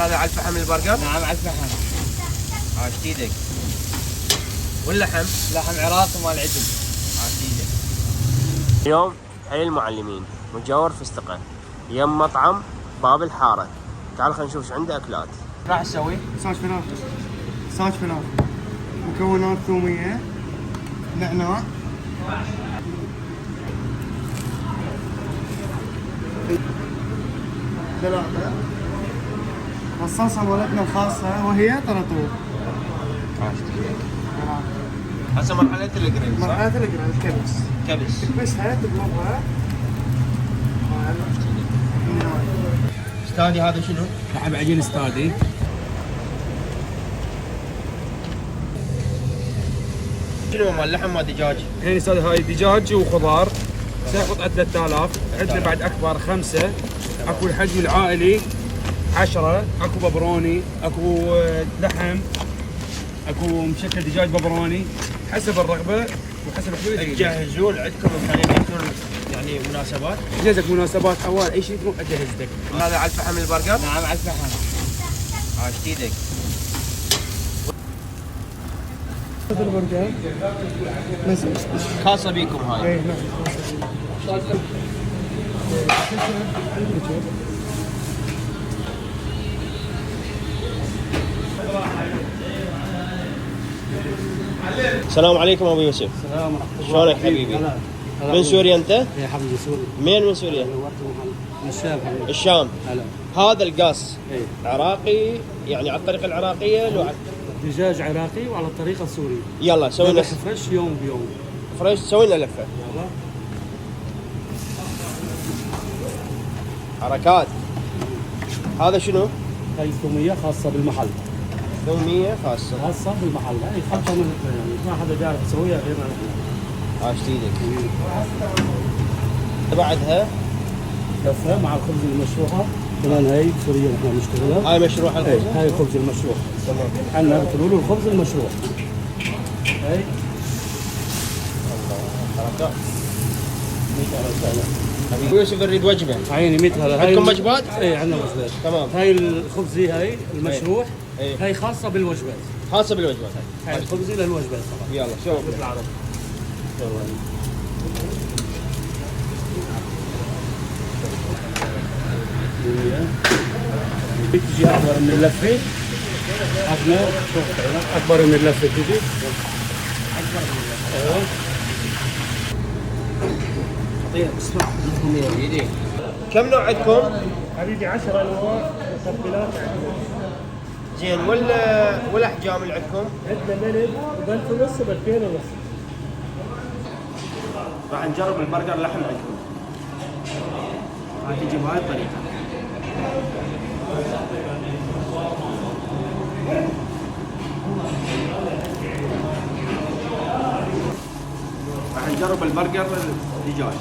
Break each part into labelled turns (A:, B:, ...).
A: هذا على الفحم البرجر؟
B: نعم على الفحم.
A: عاش ايدك. واللحم؟
B: لحم عراقي مال عدل.
A: عاش ايدك. اليوم حي المعلمين مجاور فستقة يم مطعم باب الحارة. تعال خلينا نشوف ايش عنده اكلات. راح تسوي؟
C: صاج فلافل. صاج فلافل. مكونات ثومية، نعناع، ثلاثة، والصلصة مالتنا الخاصة وهي طرطور.
A: عاش ايدك. هسه مرحلة الجريل صح؟
C: مرحلة الجريل كبس.
A: كبس.
C: تكبسها تقلبها.
A: استادي هذا شنو؟
B: لحم عجين استادي.
A: شنو مال اللحم مال دجاج؟
B: يعني استاذ هاي دجاج وخضار. سعر قطعة 3000. عندنا بعد اكبر 5. اكو الحجم العائلي 10، اكو ببروني، اكو لحم، اكو مشكل دجاج ببروني حسب الرغبة وحسب الحلول.
A: تجهزون عندكم مخلينكم يعني مناسبات؟
B: جهزك مناسبات حوال اي شيء تروح اجهز لك.
A: هذا على الفحم البرجر؟
B: نعم على الفحم.
A: عاش ايدك.
C: البرجر
A: خاصة بيكم هاي.
C: اي نعم.
A: السلام عليكم ابو يوسف.
C: السلام ورحمة الله.
A: شلونك حبيبي؟ من سوريا انت؟
C: يا حبيبي سوري.
A: منين من سوريا؟
C: من الشام حبيبي.
A: الشام.
C: هلا.
A: هذا القاص
C: اي
A: عراقي يعني على الطريقة العراقية لو
C: دجاج عراقي وعلى الطريقة السورية.
A: يلا سوي لنا
C: فريش يوم بيوم.
A: فريش، سوي لنا لفة.
C: يلا.
A: حركات. هذا شنو؟
C: هاي ثومية خاصة بالمحل.
A: ثومية خاصة.
C: خاصة بالمحل، هاي خلطة من يعني ما حدا بيعرف يسويها غيرنا نحن.
A: عاش ايدك. بعدها
C: لفة مع الخبز المشروحة، كمان هاي سورية نحن بنشتغلها.
A: هاي مشروع
C: اي
A: الخبز.
C: هاي الخبز المشروح.
A: تمام.
C: عندنا بتقولوا له الخبز المشروح. هاي
A: حركات. ابو يوسف نريد وجبة.
C: عيني 100 هلا.
A: عندكم وجبات؟
C: اي عندنا وجبات.
A: تمام.
C: هاي الخبزي هاي المشروح.
A: اي.
C: هاي خاصة بالوجبات.
A: خاصة بالوجبات.
C: هاي الخبزي للوجبات طبعا.
A: يلا شوف.
C: بالعربي. تجي اكبر من اللفه. اكبر من اللفه تجي. اكبر من اللفه. ايوه.
A: بسرعة. كم نوع عندكم؟
C: حبيبي 10 انواع مقبلات عندنا.
A: زين والاحجام اللي عندكم؟
C: عندنا ملل ب1000 ونص ب2000 ونص.
A: راح نجرب البرجر لحم عندكم. راح تجي بهاي الطريقة. راح نجرب البرجر الدجاج.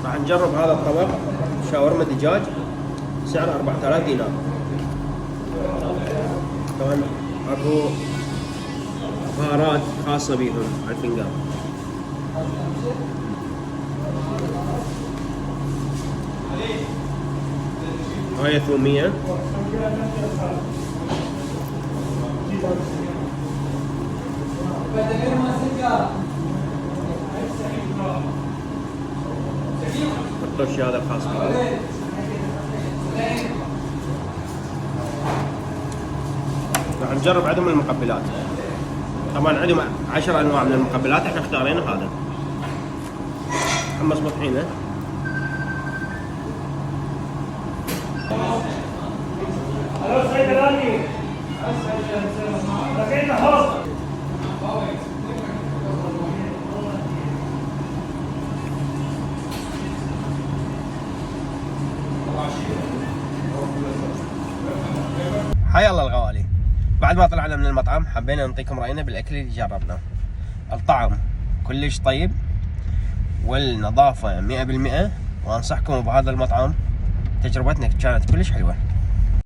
A: راح نجرب هذا الطبق شاورما دجاج سعره 4000 دينار. طبعا اكو بهارات خاصة بيهم على الفنجان. هاي ثومية. الطرش هذا الخاص بيه. راح نجرب عندهم المقبلات. طبعا عندهم 10 انواع من المقبلات، احنا اختارينا هذا. حمص مطحينه. حيا الله الغوالي. بعد ما طلعنا من المطعم حبينا نعطيكم راينا بالاكل اللي جربناه. الطعم كلش طيب والنظافه 100%، وانصحكم بهذا المطعم. تجربتنا كانت كلش حلوه.